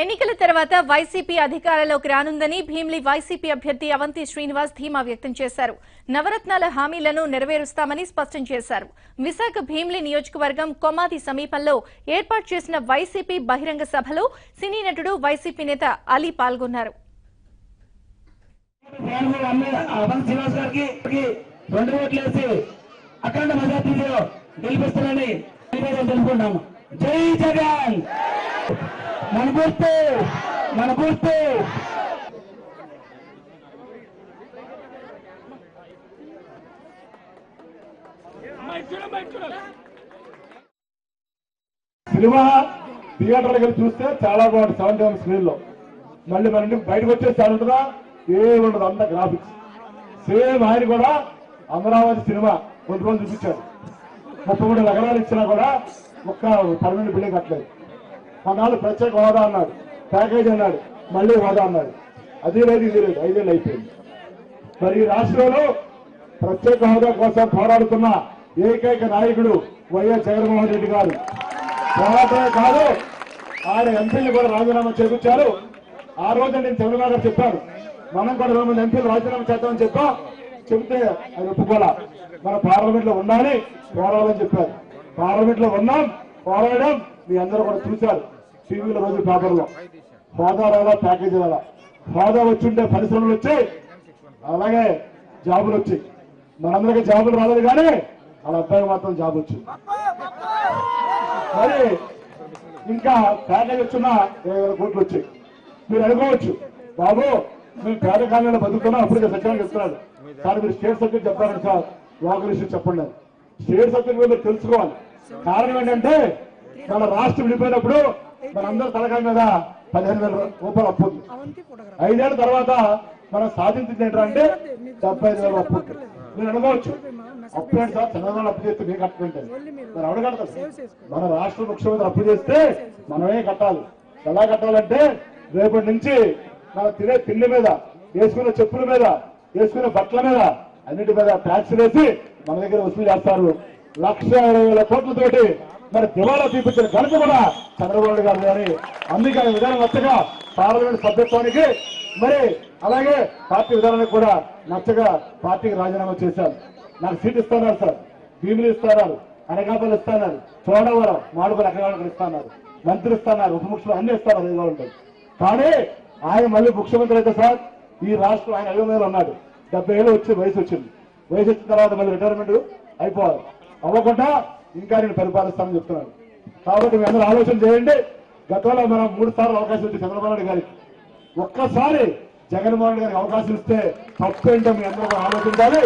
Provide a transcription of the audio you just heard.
ఎన్నికల తర్వాత వైసీపీ అధికారంలోకి రానుందని భీమిలి వైసీపీ అభ్యర్థి అవంతి శ్రీనివాస్ ధీమా వ్యక్తం చేశారు. నవరత్నాల హామీలను నెరవేరుస్తామని స్పష్టం చేశారు. విశాఖ భీమిలి నియోజకవర్గం కొమాది సమీపంలో ఏర్పాటు చేసిన వైసీపీ బహిరంగ సభలో సినీ నటుడు వైసీపీ నేత అలీ పాల్గొన్నారు. జై జగన్ మన గుర్తు మన గుర్తు సినిమా థియేటర్కి చూస్తే చాలా బాగుంటుంది. 71 స్క్రీన్ లో మళ్ళీ మన బయటకు వచ్చేసి చాలా ఉంటుందా ఏముండదు, అంత గ్రాఫిక్స్ సేమ్. ఆయన కూడా అమరావతి సినిమా కొన్ని రోజులు చూపించారు. 33 ఎకరాలు ఇచ్చినా కూడా ఒక్క పర్మనెంట్ బిల్డింగ్ కట్టలేదు. కొన్నాళ్ళు ప్రత్యేక హోదా అన్నాడు, ప్యాకేజ్ అన్నాడు, మళ్ళీ హోదా అన్నాడు. అది లేదు ఇది లేదు, 5 ఏళ్ళు అయిపోయింది. మరి ఈ రాష్ట్రంలో ప్రత్యేక హోదా కోసం పోరాడుతున్న ఏకైక నాయకుడు వైఎస్ జగన్మోహన్ రెడ్డి గారు. పోరాటమే కాదు, ఆయన ఎంపీలు కూడా రాజీనామా చేయించారు. ఆ రోజు నేను చంద్రబాబు గారు చెప్పాను, మనం కూడా 2 మంది ఎంపీలు రాజీనామా చేద్దామని చెబితే ఆయన ఒప్పుకోలా. మన పార్లమెంట్ లో ఉండాలి, పోరాడాలని చెప్పారు. పార్లమెంట్ లో ఉన్నాం, పోరాడాం. మీ అందరూ కూడా చూశారు టీవీలో, రోజు పేపర్లో. హోదా రాలా, ప్యాకేజీ రాలా. హోదా వచ్చింటే పరిశ్రమలు వచ్చాయి, అలాగే జాబులు వచ్చాయి. మనందరికీ జాబులు రాలేదు, కానీ వాళ్ళ అబ్బాయికి మాత్రం జాబ్ వచ్చింది. మరి ఇంకా ప్యాకేజ్ వచ్చిన 20,000 కోట్లు వచ్చాయి. మీరు అనుకోవచ్చు, బాబు మేము పేద కాలంలో బతుకుతున్నాం, అప్పటికే సత్యాన్ని చెప్తున్నాడు సార్, మీరు స్టేట్ సబ్జెక్ట్ చెప్పారండి సార్, లోకల్ ఇష్యూ చెప్పండి. స్టేట్ సబ్జెక్ట్ మీరు తెలుసుకోవాలి. కారణం ఏంటంటే మన రాష్ట్రం విడిపోయినప్పుడు మనందరూ తలకాయ మీద 15,000 రూపాయలు అప్పు ఉంది. 5 ఏళ్ల తర్వాత మనం సాధించింది ఏంటంటే 75,000 అప్పు ఉంది. మీరు అనుకోవచ్చు, అప్పు ఏంటి సార్, చంద్రబాబు అప్పు చేస్తే మేము కట్టుకుంటే మరి ఎవరు కడతారు? మన రాష్ట్ర ముఖ్యమంత్రి అప్పు చేస్తే మనమే కట్టాలి. ఎలా కట్టాలంటే రేపటి నుంచి మన తినే తిండి మీద, వేసుకునే చెప్పుల మీద, వేసుకునే బట్టల మీద, అన్నిటి మీద ట్యాక్స్ వేసి మన దగ్గర వసూలు చేస్తారు. 1,20,000 కోట్లతోటి మరి దివాళా చూపించిన ఘనత కూడా చంద్రబాబు గారు గారి. అందుకే ఆ విధానం నచ్చగా పార్లమెంట్ సభ్యత్వానికి, మరి అలాగే పార్టీ విధానానికి కూడా నచ్చగా పార్టీకి రాజీనామా చేశారు. నాకు సీట్ ఇస్తున్నారు సార్, భీములు ఇస్తున్నారు, అనకాపల్లి ఇస్తున్నారు, చోడవరం మాడుగులు ఎక్కడ ఇస్తున్నారు, మంత్రి ఇస్తున్నారు, ఉప ముఖ్యమంత్రి అన్ని ఇస్తున్నారు. ఏదో ఉంటుంది. కానీ ఆయన మళ్ళీ ముఖ్యమంత్రి అయితే సార్, ఈ రాష్ట్రం ఆయన 5 ఏళ్ళు ఉన్నాడు, 70 ఏళ్ళు వచ్చి వయసు వచ్చింది. వయసు వచ్చిన తర్వాత మళ్ళీ రిటైర్మెంట్ అయిపోవాలి. అవ్వకుండా ఇంకా నేను పరిపాలిస్తానని చెప్తున్నాను. కాబట్టి మీ అందరూ ఆలోచన చేయండి. గతంలో మనం 3 సార్లు అవకాశం ఇచ్చి చంద్రబాబు నాయుడు గారికి, ఒక్కసారి జగన్మోహన్ రెడ్డి గారికి అవకాశం ఇస్తే తప్పేంటో మీ అందరూ ఆలోచించాలి.